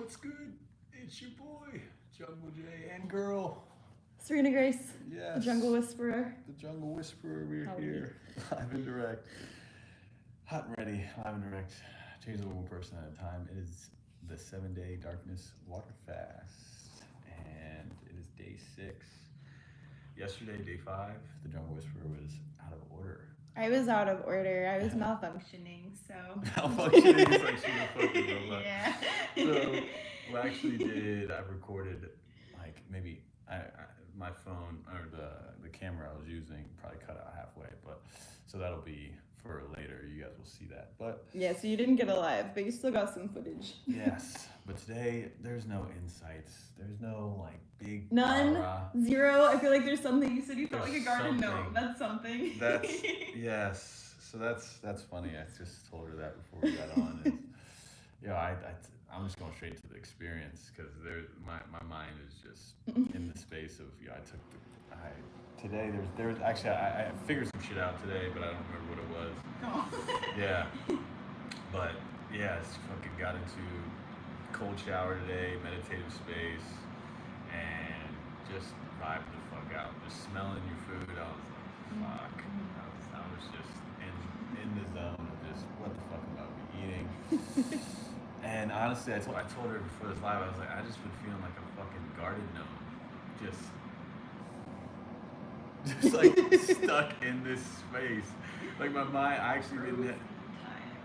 What's good? It's your boy, Jungle J and girl. Serena Grace, Yes. the Jungle Whisperer. The Jungle Whisperer, we're Howdy. here. Live and direct. Hot and ready, live and direct. Change the one person at a time. It is the 7-day darkness water fast. And it is day 6. Yesterday, day 5, the Jungle Whisperer was out of order. I was out of order. I was malfunctioning, so. Malfunctioning is like she was fucking robot. Yeah. So, what I actually did, I recorded, like, maybe my phone, or the camera I was using, probably cut out halfway, but, so that'll be for later, you guys will see that, but. Yeah, so you didn't get a live, but you still got some footage. Yes, but today, there's no insights, there's no, like, big. None? rah-rah. 0? I feel like there's something. You said you felt There's like a garden something. gnome. That's something. That's, yes, so that's funny, I just told her that before we got on, and, I'm just going straight to the experience, because my mind is just in the space of, today there's actually, I figured some shit out today, but I don't remember what it was. Oh. Yeah, but yeah, just fucking got into cold shower today, meditative space, and just vibed the fuck out. Just smelling your food, I was like, fuck. I was just in the zone of just, what the fuck am I eating? And honestly, I told her before this live, I was like, I just been feeling like a fucking garden gnome, just like stuck in this space. Like my mind, I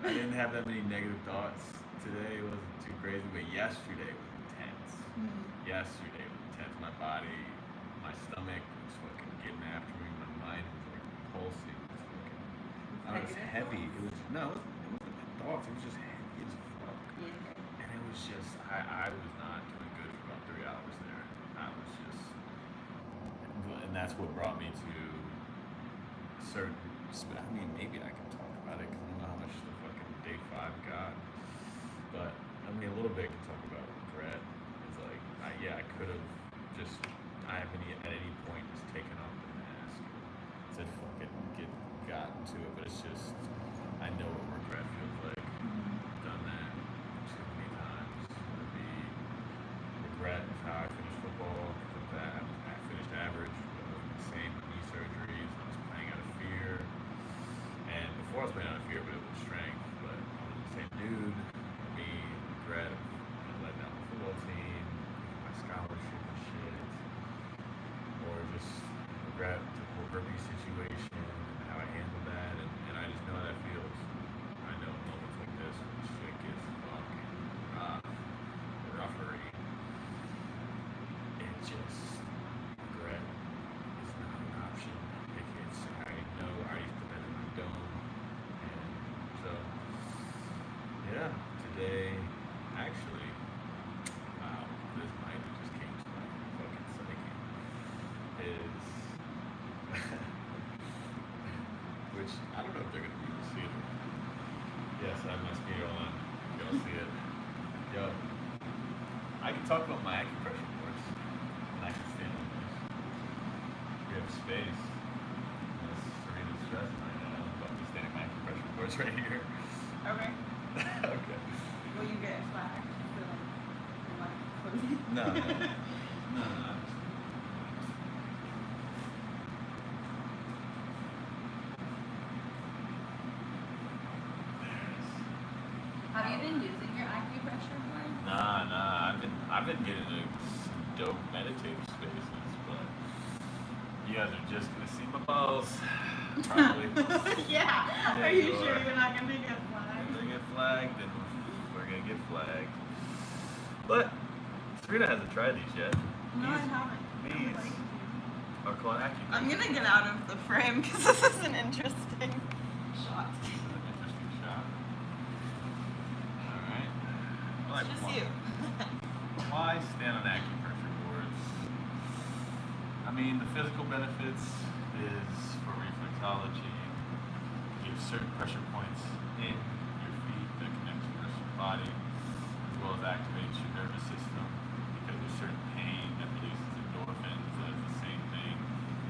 didn't have that many negative thoughts today. It wasn't too crazy, but yesterday was intense. Yesterday was intense. My body, my stomach was fucking getting after me. My mind was like pulsing. It was heavy. It wasn't thoughts. It was just heavy as fuck. And it was just, I was not doing good for about 3 hours there. I was just, and that's what brought me to certain, I mean, maybe I can talk about it because I don't know how much the fucking day 5 got, but I mean, a little bit can talk about regret. It's like, I could have just, I haven't at any point just taken off the mask, said fuck it, got into it, but it's just, I know what regret feels like. Done that too many times. It'd be regret of how I finished football, of that I finished average, the same knee surgeries, I was playing out of fear, and before I was playing out of fear, but it was strength, but I was the same dude, me, regret of letting down the football team, my scholarship and shit, or just regret the whole herpes situation, and how I handled that, and I just know how that feels. I know moments like this when shit gets fucking roughery. It just, regret is not an option. I know I used to put that in my dome. And so, yeah, today, actually, wow, this might have just came to my fucking psyche, is, which, I don't know if they're going to be able to see it. Yes, I have my speaker on. Y'all see it. Yo, I can talk about my acupressure course, and I can stand on this. We have space. Unless Serena's stressing right now about me standing my acupressure course right here. Okay. Okay. Will you get flagged? No. Have you been using your acupressure more? Nah. I've been getting into some dope meditative spaces, but you guys are just gonna see my balls. Probably. Yeah. Are you sure you're not gonna get flagged? If they get flagged, then we're gonna get flagged. But Serena hasn't tried these yet. No, I haven't. These are called acupuncture. I'm gonna get out of the frame because this is an interesting shot. This is an interesting shot. Alright. It's just you. Why stand on acupressure boards? I mean, the physical benefits is for reflexology. You have certain pressure points in your feet that connect to the rest of your body, as well as activates your nervous system because there's certain pain that releases endorphins that is the same thing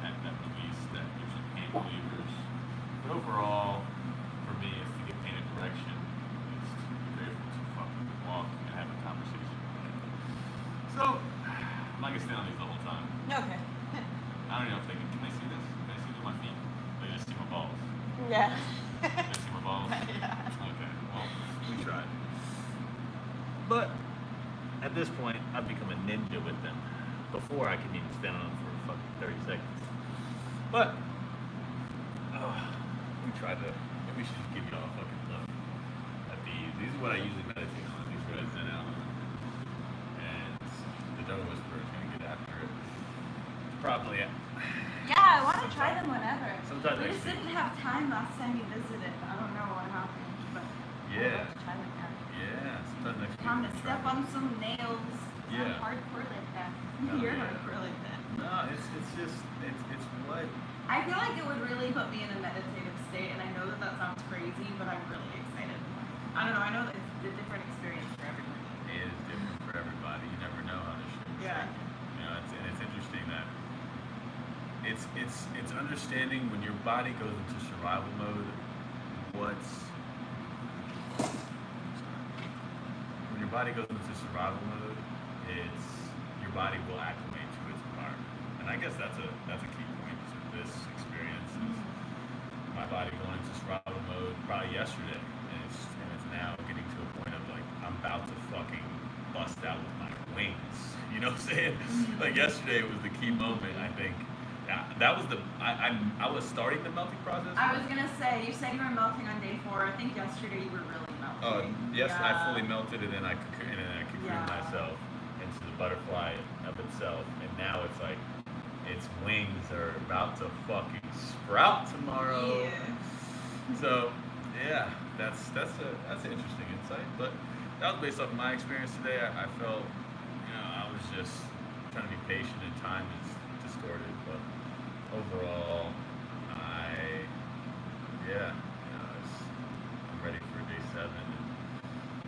that release that gives you pain relievers. But overall, for me, it's to get pain in direction. It's to be grateful to fucking walk and have a conversation with my not gonna stand on these the whole time. Okay. I don't know if they can they see this? Can they see my feet? They just see my balls. Yeah. They see my balls? Yeah. Okay, well, we tried. But at this point, I've become a ninja with them. Before I could even stand on them for fucking 30 seconds. But we tried to. Maybe we should just give y'all a fucking look at these. These are what I usually meditate on. These are what I zen out on. And the Dog Whisperer is gonna get after it. Probably. Yeah, I want to try them whenever. Sometimes We I just see. didn't have time last time you visited. I don't know what happened, but Yeah. I'd love to try them now. Yeah. Sometimes next week. Time to we'll try step it. on some nails. Yeah. I'm hardcore like that. Oh, You're yeah. hardcore like that. No, it's just it's what. I feel like it would really put me in a meditative state, and I know that that sounds crazy, but I'm really excited. I don't know. I know that it's a different experience for everybody. It is different for everybody. You never know how this shit is. Yeah. You know, it's interesting that it's understanding when your body goes into survival mode. When your body goes into survival mode, it's your body will acclimate to its environment, and I guess that's a key point to this experience. Is my body going into survival mode probably yesterday, and it's now getting to a point of like I'm about to fucking bust out with my wings. You know what I'm saying? Like yesterday was the key moment. I think that was I was starting the melting process. I was gonna say, you said you were melting on day 4. I think yesterday you were really melting. Yes, Yeah. I fully melted, and then I cocooned Yeah. myself into the butterfly of itself, and now it's like its wings are about to fucking sprout tomorrow. Yeah. So yeah, that's an interesting insight. But that was based off my experience today. I felt, I was just trying to be patient, and time is distorted. But overall, I'm ready for day 7. And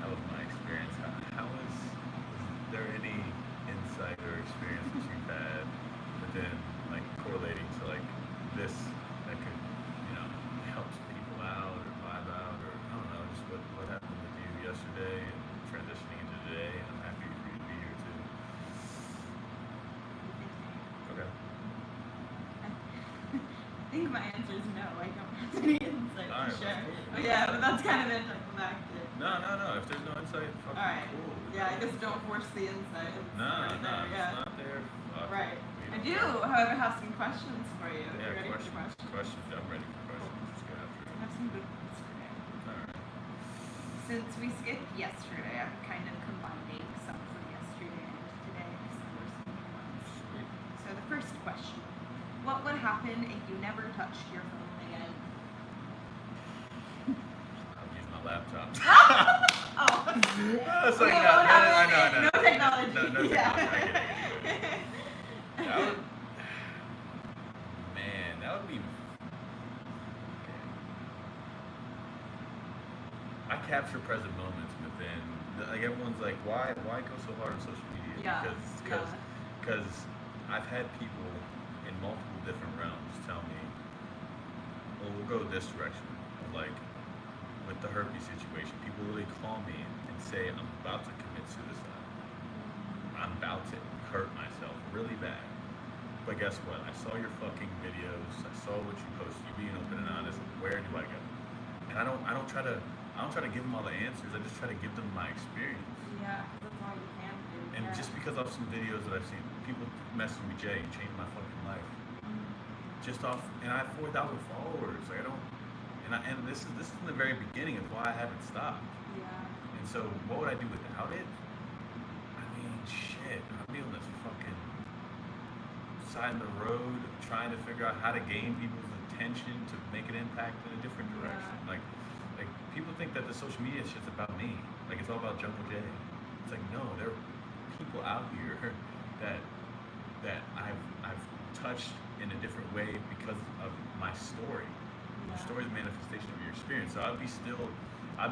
that was my experience. Was there any insight or experience that you've had, but then like correlating to like this that could, help people out or vibe out, or I don't know, just what happened with you yesterday and transitioning into today? And I'm happy for you to be here too. Okay. I think my answer is no. I don't have any insight All right, to share. cool. But yeah, but that's kind of anticlimactic. No. If there's no insight, fucking Alright. cool. Yeah, I guess don't force the insight. It's No, right there, it's yeah. not there. Fuck. Right. We I don't do, know. however, have some questions for you. If Yeah, you're ready for the questions. questions. I'm ready for questions. Let's get after I it. have some good ones today. Alright. Since we skipped yesterday, I'm kind of combining some from yesterday and today because there were some new ones. Sweet. So the first question: what would happen if you never touched your phone again? I'll use my laptop. Oh. It's like, Okay, no, what happened? no, No technology. No technology. Yeah. I get it. That would, man, that would be. Okay. I capture present moments within. Like everyone's like, why go so hard on social media? Yeah. Because I've had people in multiple different realms tell me, well, we'll go this direction. Like with the herpes situation, people really call me and say I'm about to commit suicide. I'm about to hurt myself really bad. But guess what? I saw your fucking videos. I saw what you posted. You being open and honest. Where do I go? And I don't try to give them all the answers. I just try to give them my experience. Yeah, that's all you can do. And Yeah. just because of some videos that I've seen, people messaging me, Jay, you changed my fucking life. Just off, and I have 4,000 followers. Like and this is in the very beginning of why I haven't stopped. Yeah. And so, what would I do without it? I mean, shit. I'd be on this fucking side of the road trying to figure out how to gain people's attention to make an impact in a different direction. Yeah. Like people think that the social media shit's about me. Like it's all about Jungle Jay. It's like no, there are people out here that I've touched in a different way because of my story. Your story is a manifestation of your experience. So I'd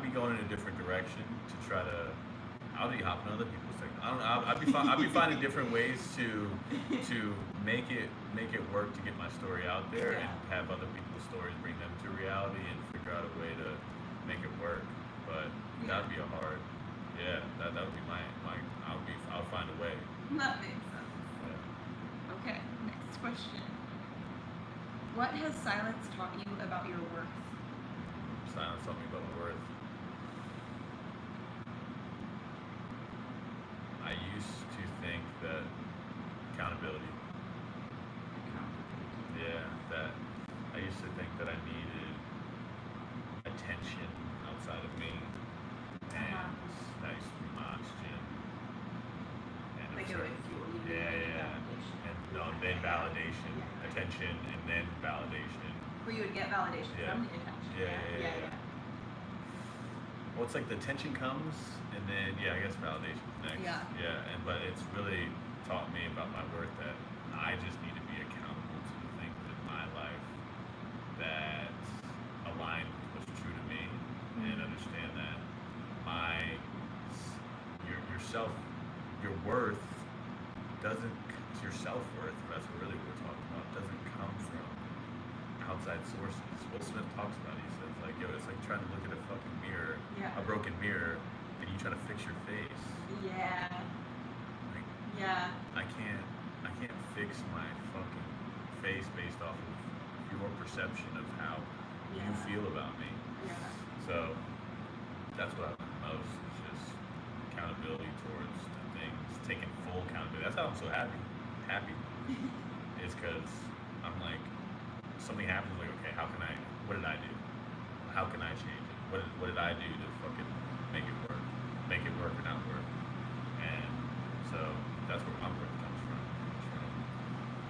be going in a different direction to try to. I'll be hopping on other people's things. I don't know. I'll be finding different ways to make it work to get my story out there and have other people's stories, bring them to reality and figure out a way to make it work. But that'd be that would be my I'll find a way. That makes sense. Yeah. question. What has silence taught you about your worth? Silence taught me about my worth. I used to think that accountability. Yeah, that I used to think that I needed attention outside of me, and that used to be my oxygen. And Like it's it sort would of- fuel you. yeah, and no, then validation, attention, and then validation. Where you would get validation Yeah. from the attention. Yeah. Well, it's like the tension comes, and then I guess validation's next. Yeah. But it's really taught me about my worth that I just need to be accountable to the things in my life that align with what's true to me, and understand that your worth doesn't your self-worth. That's really what we're talking about. Doesn't come from outside sources. Will Smith talks about it. He says like, it's like trying to look at a fucking mirror, a broken mirror, and you try to fix your face. Yeah. Like, Yeah. I can't fix my fucking face based off of your perception of how you feel about me. Yeah. So that's what I love most. Is just accountability towards the things, taking full accountability. That's how I'm so happy. Is because I'm like, something happens, like, okay, what did I do? How can I change it? What did I do to fucking make it work? Make it work or not work? And so that's where my work comes from. It's from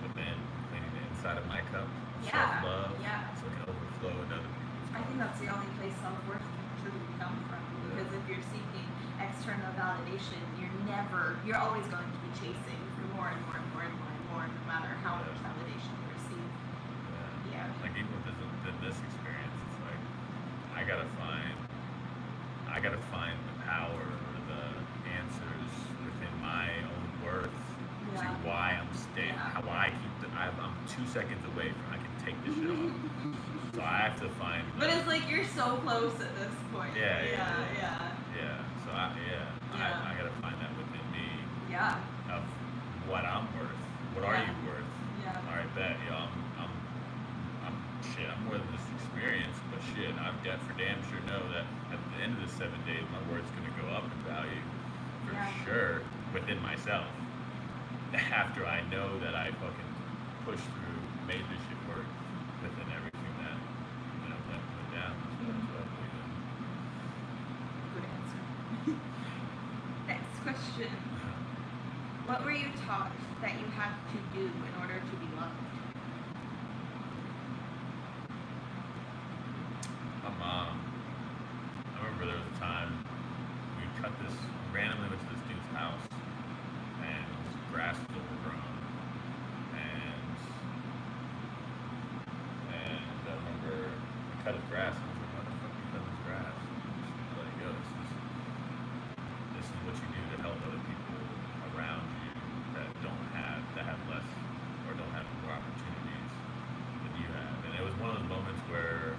within, cleaning the inside of my cup, self-love, so it can overflow into other people's cups. I think that's the only place self-worth can truly come from. Because if you're seeking external validation, you're always going to be chasing for more and more and more and more and more, no matter how much validation you receive. Yeah. Like even with this experience, it's like I gotta find the power or the answers within my own worth to why I'm staying. Why I'm 2 seconds away from I can take this shit off. So I have to find. But it's like you're so close at this point. Yeah. So Yeah. I gotta find that within me. Yeah. Of what I'm worth. What are you worth? Yeah. All right, bet. I'm more than this experience, but shit, I'm for damn sure know that at the end of the 7 days, my worth's gonna go up in value for sure within myself. After I know that I fucking pushed through, made this shit work within everything that went down. So that's what I believe in. Good answer. Next question. What were you taught that you had to do in order to be loved? My mom, I remember there was a time we randomly went to this dude's house, and his grass was overgrown, and I remember we cut his grass, and I was like, why the fuck you cut his grass? And she was like, yo, this is what you do to help other people around you that have less or don't have more opportunities than you have. And it was one of those moments where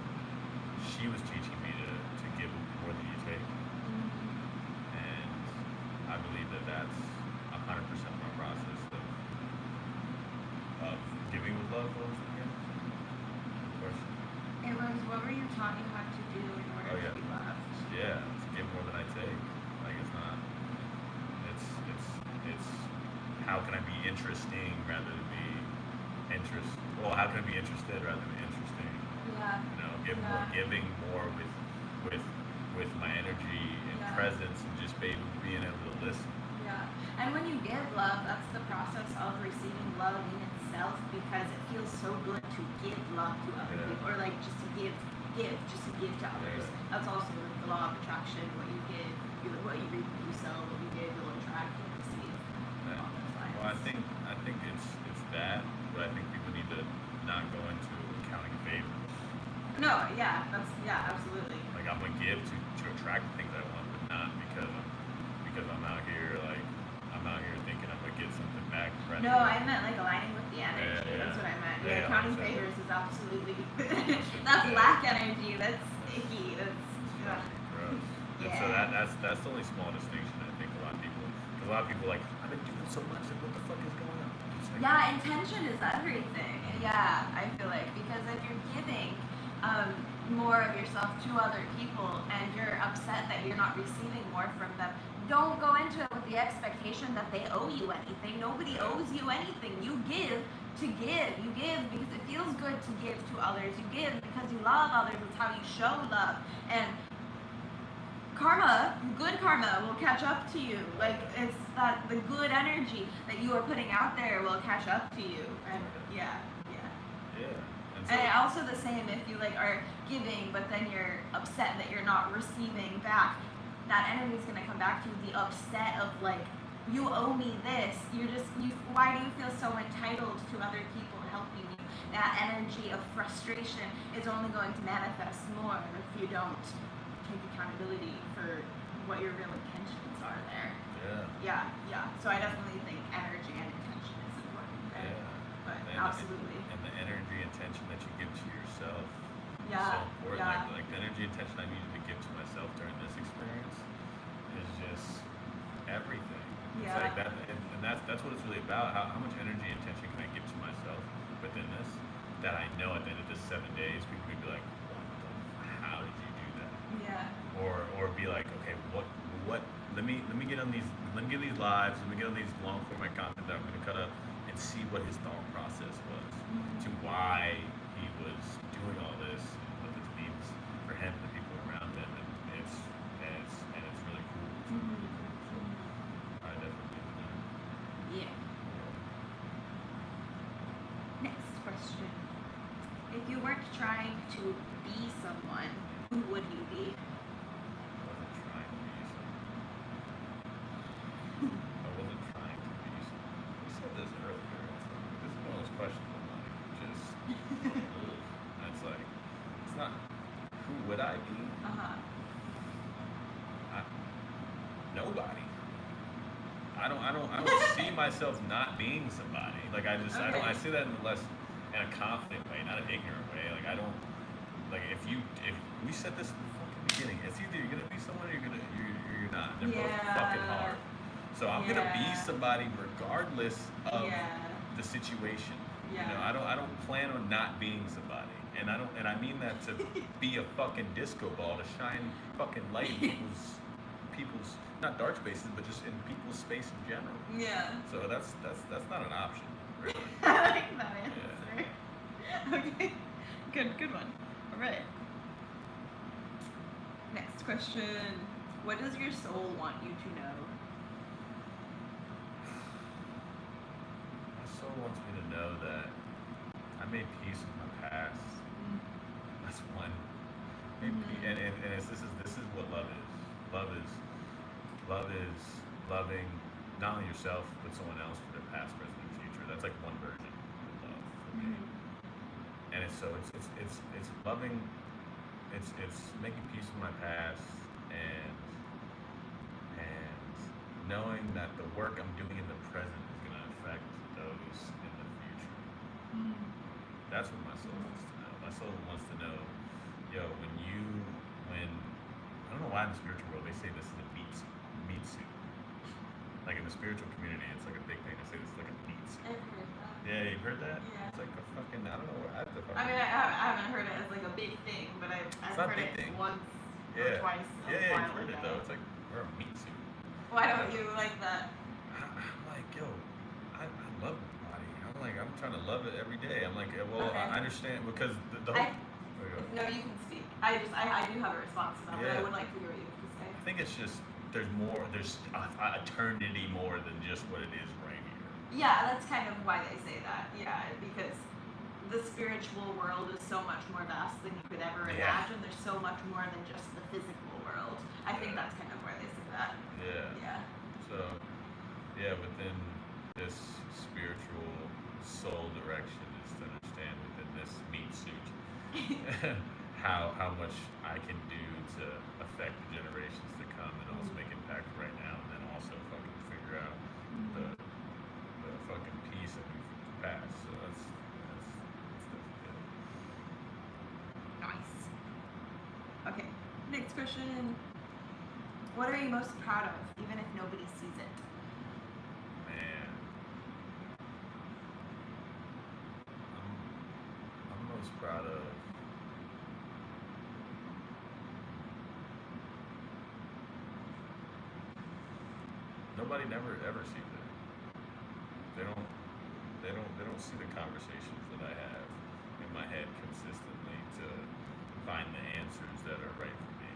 she was teaching me to give more than you take. And I believe that that's 100% my process of giving with love. What was it again? Question? It was, what were you taught you had to do in order to be loved? Yeah, to give more than I take. Like it's how can I be interesting rather than be how can I be interested rather than interesting? Yeah. Giving more with my energy and presence, and just being able to listen. Yeah. And when you give love, that's the process of receiving love in itself, because it feels so good to give love to other people, or like just to give to others. That's also like the law of attraction. What you give, what you reap, what you sow, what you give, you'll attract, you'll receive. Well, I think it's that, but I think people need to not go into counting favors. No, absolutely. Like I'm gonna give to attract the things I want, but not because I'm out here thinking I'm gonna get something back. No, I meant like aligning with the energy. That's what I meant. Yeah, counting favors is absolutely that's lack energy. That's icky. That's gross. And so that's the only small distinction I think a lot of people, because a lot of people are like, I've been doing so much, like what the fuck is going on? Yeah, intention is everything. Yeah, I feel like, because if you're giving more of yourself to other people and you're upset that you're not receiving more from them, don't go into it with the expectation that they owe you anything. Nobody owes you anything. You give to give. You give because it feels good to give to others. You give because you love others. It's how you show love. And karma, good karma, will catch up to you. Like, it's that the good energy that you are putting out there will catch up to you. And yeah. And also the same if you like are giving, but then you're upset that you're not receiving back. That energy is gonna come back to you. The upset of like, you owe me this. Why do you feel so entitled to other people helping you? That energy of frustration is only going to manifest more if you don't take accountability for what your real intentions are there. Yeah. So I definitely think energy and intention is important there. But absolutely. And the energy intention that you give to yourself is Yeah. so important. Yeah. Like the energy intention I needed to give to myself during this experience is just everything. It's Yeah. like that, and that's what it's really about. How much energy and intention can I give to myself within this? That I know at the end of this 7 days, people could be like, how did you do that? Yeah. Or be like, okay, what? Let me get on these. Let me get these lives. Let me get on these long format content that I'm going to cut up and see what his thought process was to why he was doing all this, and what this means for him and the people around him, and it's really cool. It's really cool. So I definitely do that. Yeah. Next question. If you weren't trying to be someone, who would you be? I wasn't trying to be someone. We said this earlier. This is one of those questions I'm like, just, it's like, it's not, who would I be? Nobody. I don't see myself not being somebody. Like I say that in a confident way, not an ignorant way. Like I don't, like if we said this in the fucking beginning, it's either you're gonna be someone or you're not. They're both fucking hard. So I'm gonna be somebody regardless of the situation. You know, I don't plan on not being somebody, and I mean that to be a fucking disco ball to shine fucking light in people's not dark spaces, but just in people's space in general. Yeah. So that's not an option, really. I like that answer. Yeah. Okay. Good one. All right. Next question. What does your soul want you to know? My soul wants me to know that I made peace with my past. That's one. And this is what love is. Love is loving not only yourself but someone else for their past, present, and future. That's like one version of love for me. And it's loving. It's making peace with my past and knowing that the work I'm doing in the present is going to affect those in the future. That's what my soul wants to know. My soul wants to know, yo, when I don't know why in the spiritual world they say this is a meat suit. Like in the spiritual community, it's like a big thing to say this is like a meat suit. I've heard that. Yeah, you've heard that? Yeah. It's like a fucking, I don't know where I have to fucking. I mean, I haven't heard it as like a big thing, but I've heard it thing. once or twice. Yeah, you've heard it though. It's like, we're a meat suit. Why don't you like that? I'm like, yo, I love my body. I'm trying to love it every day. I'm like, well, Okay. I understand because the whole. No, you can speak. I do have a response to that, but I would like to hear what you have to say. I think it's just there's eternity more than just what it is right here. Yeah, that's kind of why they say that. Yeah, because the spiritual world is so much more vast than you could ever imagine. There's so much more than just the physical world. I think that's kind of why they say that. Yeah. So, within this spiritual soul direction is to understand within this meat suit how much I can do to affect the generations to come and also make impact right now, and then also fucking figure out the fucking peace that we've passed. So that's definitely it. Nice. Okay, next question. What are you most proud of, even if nobody sees it? Man. proud of. Nobody never ever sees it. They don't. They don't see the conversations that I have in my head consistently to find the answers that are right for me.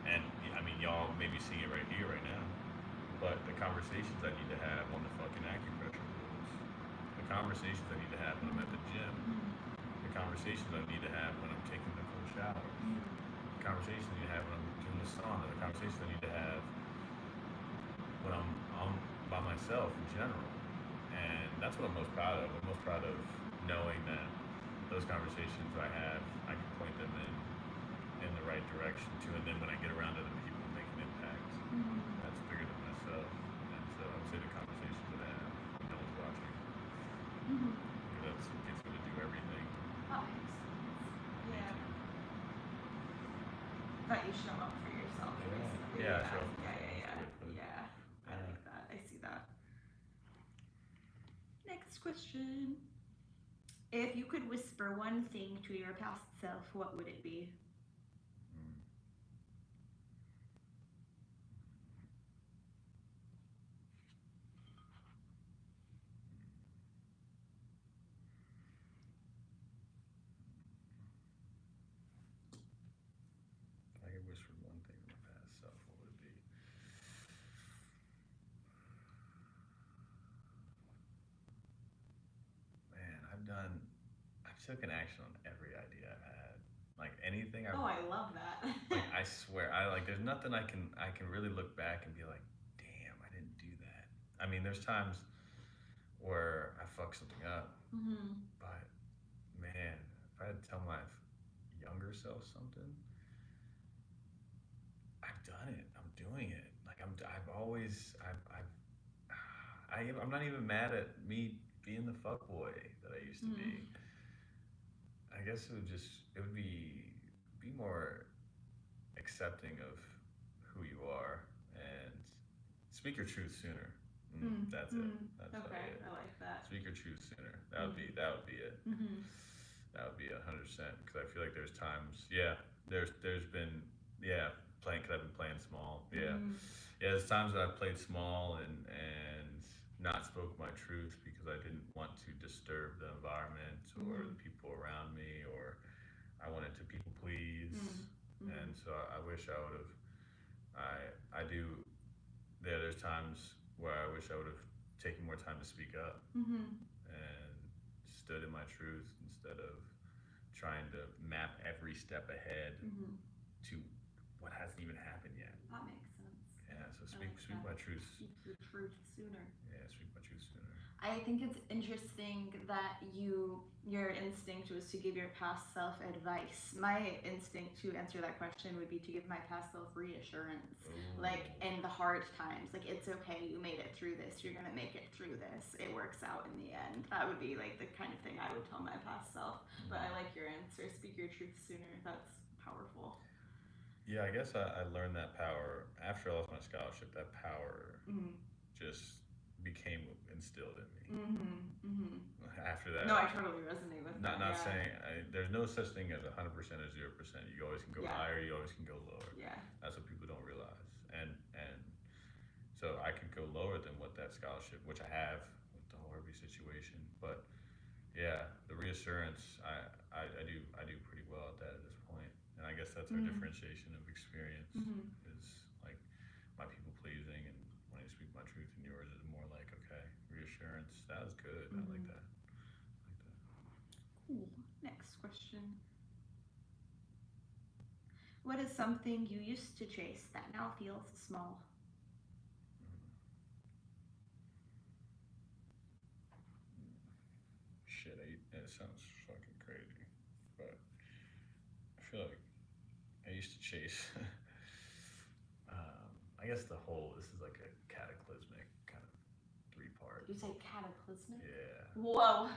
And I mean, y'all may be seeing it right here, right now. But the conversations I need to have on the fucking acupressure rules, the conversations I need to have when I'm at the gym, the conversations I need to have when I'm taking the cold showers, the conversations I need to have when I'm doing the sauna, the conversations I need to have when I'm by myself in general. And that's what I'm most proud of. I'm most proud of knowing that those conversations I have, I can point them in the right direction too. And then when I get around other people, make an impact. That's bigger than myself. And so I would say the conversations that I have when no one's watching. Because that's what gets me to do everything. That makes sense. Yeah. That you show up for yourself, basically. Yeah, show up. Yeah. I like that. I see that. Next question. If you could whisper one thing to your past self, what would it be? If I could whisper one thing to my past self, what would it be? Man, I've taken action on every idea I've had. Like anything Oh, I love that. like I swear, there's nothing I can really look back and be like, damn, I didn't do that. I mean, there's times where I fuck something up, but man, if I had to tell my younger self something, I've done it. I'm doing it. Like I'm not even mad at me being the fuckboy that I used to be. I guess it would be more accepting of who you are and speak your truth sooner. That's it. That's okay, it. I like that. Speak your truth sooner. That would be it. That would be 100%. Because I feel like there's times, there's been, playing because I've been playing small. There's times that I've played small and not spoke my truth because I didn't want to disturb the environment or the people around me, or I wanted to people please. And so I wish I would have. There's times where I wish I would have taken more time to speak up and stood in my truth instead of trying to map every step ahead to what hasn't even happened yet. That makes sense. Yeah, so speak my truth. Speak your truth sooner. Yeah, speak my truth sooner. I think it's interesting that your instinct was to give your past self advice. My instinct to answer that question would be to give my past self reassurance. Ooh. Like in the hard times, like it's okay, you made it through this, you're gonna make it through this, it works out in the end. That would be like the kind of thing I would tell my past self. But I like your answer, speak your truth sooner. That's powerful. Yeah, I guess I learned that power after I lost my scholarship. That power just became instilled in me. After that, no, I totally resonate with that. Not saying there's no such thing as 100% or 0%. You always can go higher. You always can go lower. Yeah, that's what people don't realize. And so I could go lower than what that scholarship, which I have with the whole Herbie situation. But yeah, the reassurance, I do pretty well at that at this point. And I guess that's our differentiation of experience is like my people pleasing and wanting to speak my truth, and yours is more like, okay, reassurance. That was good. I like that. Cool. Next question. What is something you used to chase that now feels small? Shit, it sounds fucking crazy, but I feel like I used to chase. I guess this is like a cataclysmic kind of 3-part. Did you say cataclysmic? Yeah. Whoa.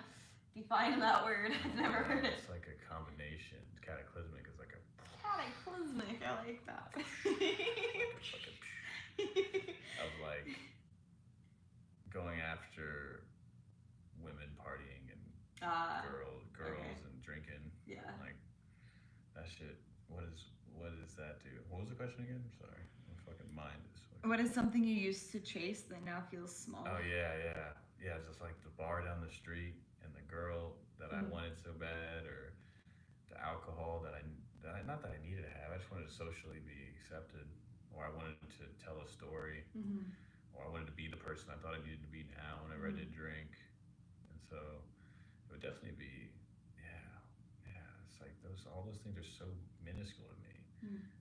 Define that word. I've never heard it. It's like a combination. Cataclysmic is like a. Cataclysmic. I like that. Of like going after women partying and girls and drinking. Yeah. Like, that shit, what does that do? What was the question again? I'm sorry. My fucking mind is... What is something you used to chase that now feels small? Oh, yeah. Yeah, just like the bar down the street and the girl that I wanted so bad, or the alcohol that I not that I needed to have. I just wanted to socially be accepted, or I wanted to tell a story, or I wanted to be the person I thought I needed to be now whenever I did drink. And so it would definitely be, yeah. It's like all those things are so minuscule to me.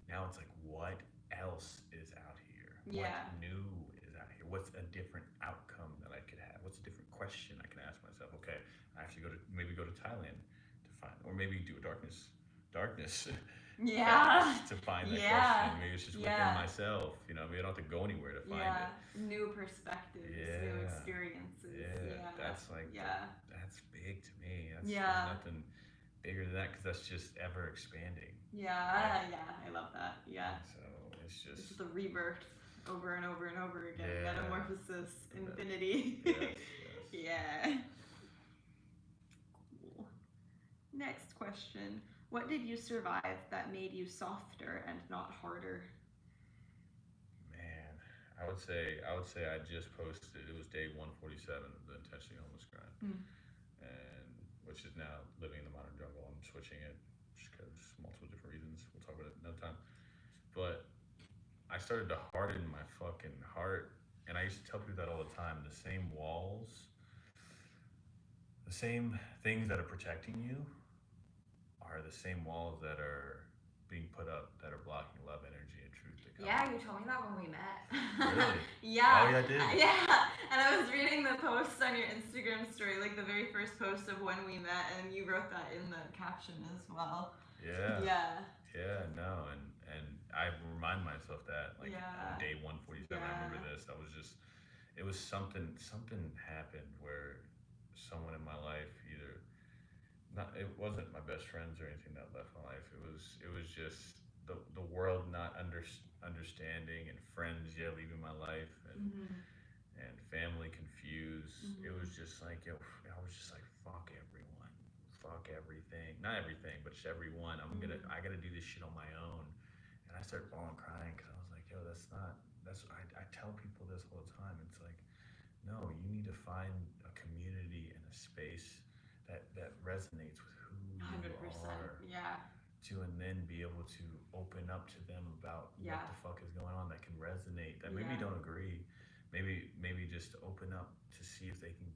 Now it's like, what else is out here? Yeah. What new is out here? What's a different outcome that I could have? What's a different question I can ask myself? Okay, I actually maybe go to Thailand to find, or maybe do a darkness Yeah. to find that question. Maybe it's just within myself. Maybe I don't have to go anywhere to find it. New perspectives, new experiences. Yeah. That's like that's big to me. There's nothing bigger than that, because that's just ever expanding. Yeah, I love that. Yeah. So it's just the rebirth over and over and over again. Yeah. Metamorphosis, infinity. Yes. Yeah. Cool. Next question. What did you survive that made you softer and not harder? Man, I would say I just posted, it was day 147 of the Intentionally Homeless Grind. And which is now living in the modern jungle. I'm switching it just because multiple different reasons. We'll talk about it another time. But I started to harden my fucking heart, and I used to tell people that all the time. The same walls, the same things that are protecting you are the same walls that are being put up that are blocking love, energy, and truth to come. Yeah, you told me that when we met. Really? Yeah. Oh, yeah, I did. Yeah, and I was reading the posts on your Instagram story, like the very first post of when we met, and you wrote that in the caption as well. Yeah. Yeah. No, and I remind myself that, like, on day 147, I remember this. It was something happened where someone in my life it wasn't my best friends or anything that left my life. It was just the world not understanding, and friends leaving my life, and family confused. It was just like, I was just like, fuck everyone, fuck everything, not everything, but just everyone. I gotta do this shit on my own. And I started bawling, crying, because I was like, I tell people this all the time. It's like, no, you need to find a community and a space that resonates with who 100%. you are. Yeah. And then be able to open up to them about what the fuck is going on that can resonate. That maybe you don't agree. Maybe just open up to see if they can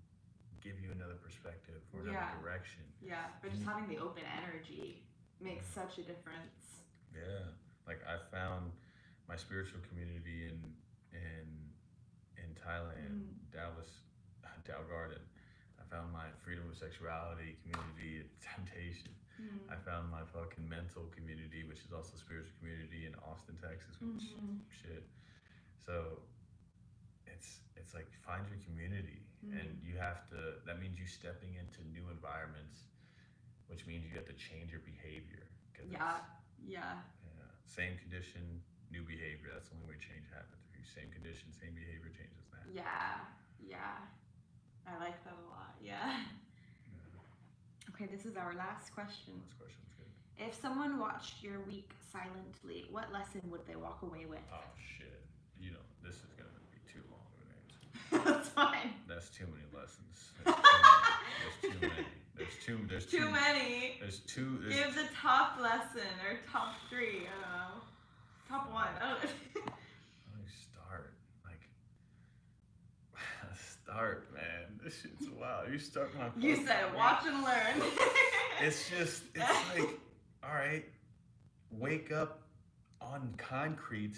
give you another perspective or another direction. Yeah, but just having the open energy makes such a difference. Yeah. Like, I found my spiritual community in Thailand, Tao Garden. I found my freedom of sexuality community at Temptation. I found my fucking mental community, which is also spiritual community, in Austin, Texas, which shit. So it's like, find your community, and you have to. That means you stepping into new environments, which means you have to change your behavior. Yeah. Same condition, new behavior. That's the only way change happens. If you same condition, same behavior, changes that. Yeah. I like that a lot. Yeah. Okay, this is our last question. Last question's good. If someone watched your week silently, what lesson would they walk away with? Oh shit! This is gonna be too long of an answer. That's fine. That's too many lessons. There's too many. Give the top lesson or top 3. I don't know. Top 1. I don't know. Let me start. Start, man. This shit's wild. You start my. You said watch and learn. It's like, all right, wake up on concrete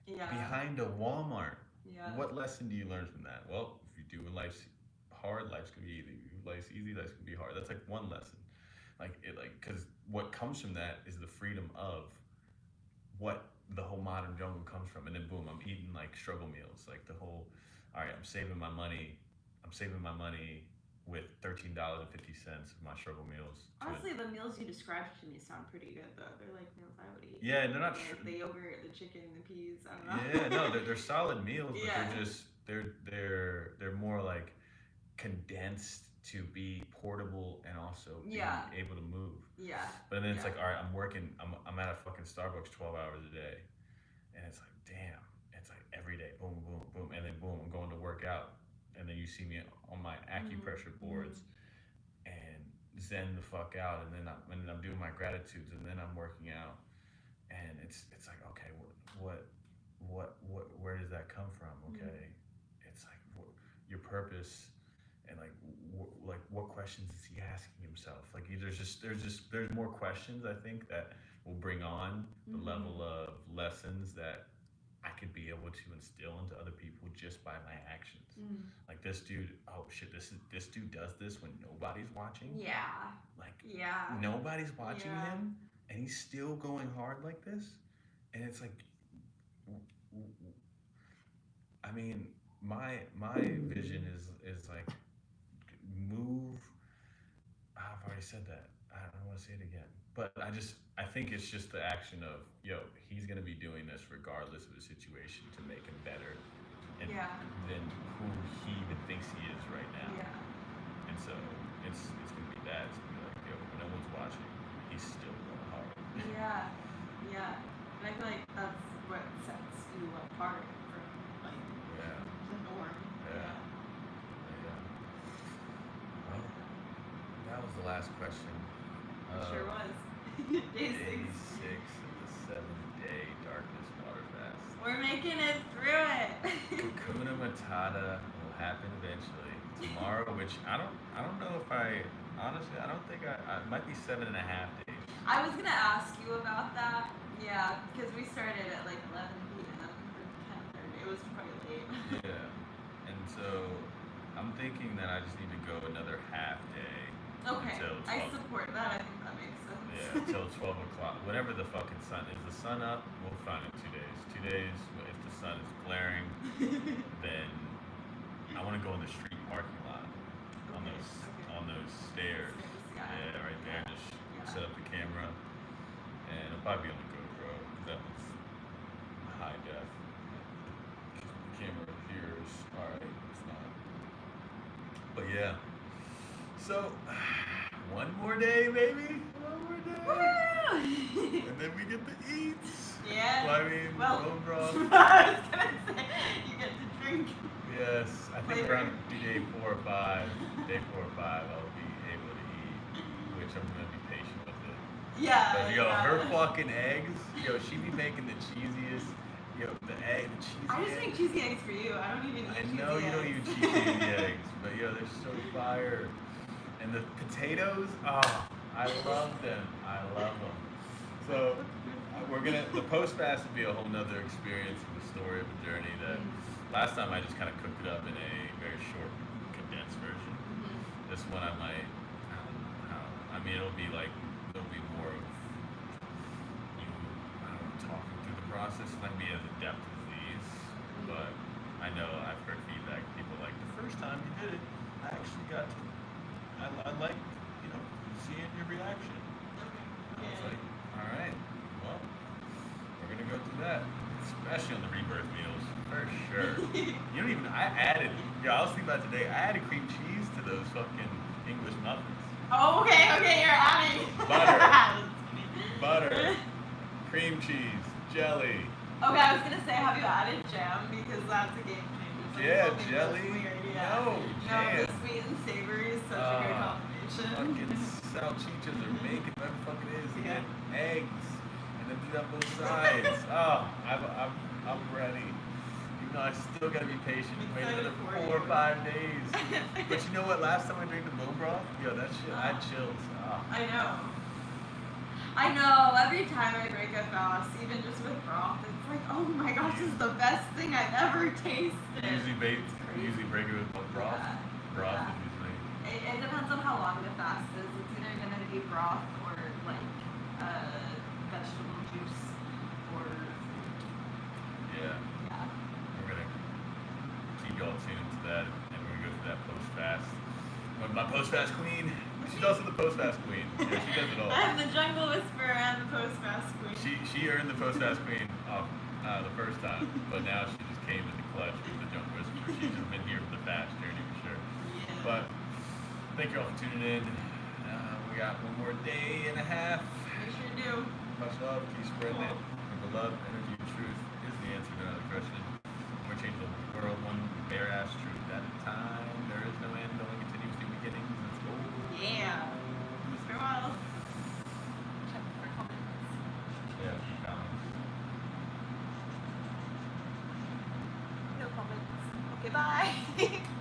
behind a Walmart. Yeah. What lesson do you learn from that? Well, if you do when life's hard, life's gonna be easy. If life's easy, life's gonna be hard. That's like one lesson. Because what comes from that is the freedom of what the whole modern jungle comes from, and then boom, I'm eating like struggle meals, like the whole. All right, I'm saving my money with $13.50 of my struggle meals. Honestly, the meals you described to me sound pretty good, though. They're like meals I would eat. Yeah, they're not. The yogurt, the chicken, the peas. I don't know. Yeah, no, they're solid meals, but they're more like condensed to be portable and also be Yeah. able to move. Yeah. But then it's Yeah. like, all right, I'm working. I'm at a fucking Starbucks 12 hours a day, and it's like, damn. It's like every day, boom, boom, boom, and then boom, I'm going to work out, and then you see me on my acupressure boards and zen the fuck out, and then I'm doing my gratitudes, and then I'm working out, and it's like, okay, what where does that come from? Okay, it's like your purpose, and like what questions is he asking himself? Like there's more questions I think that will bring on the level of lessons that I could be able to instill into other people just by my actions. Like this dude, oh shit, this dude does this when nobody's watching. Yeah. Like Yeah. nobody's watching him, and he's still going hard like this, and it's like, I mean, my vision is like move. I've already said that. I don't want to say it again. But I think it's just the action of, yo, he's gonna be doing this regardless of the situation to make him better, and than who he even thinks he is right now. Yeah. And so it's gonna be that. It's gonna be like, yo, when no one's watching, he's still going hard. Yeah. Yeah. And I feel like that's what sets you apart from like the norm. Yeah. Well, that was the last question. Sure was. Day 6 of the 7-day darkness water fast. We're making it through it. Hakuna Matata will happen eventually. Tomorrow, which I don't know if I don't think it might be 7.5 days. I was gonna ask you about that. Yeah, because we started at like 11 p.m. or 10:30. It was quite late. Yeah, and so I'm thinking that I just need to go another half day. Okay, Until 12. I support that. I think that makes sense. Yeah, until 12 o'clock. Whenever the fucking sun is. The sun up, we'll find it 2 days. 2 days, if the sun is glaring, then I want to go in the street parking lot on those stairs. Yeah, right there. Just set up the camera, and it'll probably be on the GoPro. That was high def. The camera here is alright. It's not. But yeah. So, one more day, baby. One more day. And then we get to eat. Yeah. Well, I mean, bone broth. I was gonna say, you get to drink. Yes, I think around day 4 or 5, I'll be able to eat, which I'm gonna be patient with it. Yeah. But yo, her fucking eggs, yo, she be making the cheesiest. Yo, the cheesy I just make cheesy eggs for you. I don't even eat cheesy eggs. I know you don't even cheesy eggs, but yo, they're so fire. And the potatoes, oh, I love them. I love them. So the post fast will be a whole nother experience of the story of a journey that last time I just kind of cooked it up in a very short, condensed version. This one I might, I don't know. I mean, it'll be more of you, I don't know, talking through the process. It might be as adept as these, but I know I've heard feedback. People like, the first time you did it, I actually got to. I like, seeing your reaction. I was like, all right, well, we're gonna go through that, especially on the rebirth meals, for sure. I was thinking about today, I added cream cheese to those fucking English muffins. Oh, okay, you're adding. Butter, cream cheese, jelly. Okay, I was gonna say, have you added jam? Because that's a game changer. Yeah, jelly. No, jam. No, the sweet and savory is such a good combination. Fucking salchichas or bacon, whatever the fuck it is, and then eggs, and then do that both sides. Oh, I'm ready. Even though I still gotta be patient, wait another 4 or 5 days. But you know what? Last time I drank the bone broth, yo, that shit, I had chills. Oh. I know. Every time I break a fast, even just with broth, it's like, oh my gosh, this is the best thing I've ever tasted. Usually break it with broth. Broth is usually. It depends on how long the fast is. It's either gonna be broth or like vegetable juice or. Yeah. We're gonna keep y'all tuned into that, and we're gonna go through that post fast. My post fast queen. She's also the post fast queen. Yeah, she does it all. I'm the jungle whisperer and the post fast queen. She earned the post fast queen the first time, but now she just came in the clutch with the jungle whisperer. She's just been here for the fast journey for sure. Yeah. But Thank you all for tuning in. We got one more day and a half. We sure do. Much love. Keep spreading it. Remember, love, energy, and truth is the answer to another question. We're changing the world one bare ass truth at a time. There is no end, only continuous new beginnings. Let's go. Yeah. Mr. Miles. Check for comments. Yeah, comments. No comments. Okay, bye.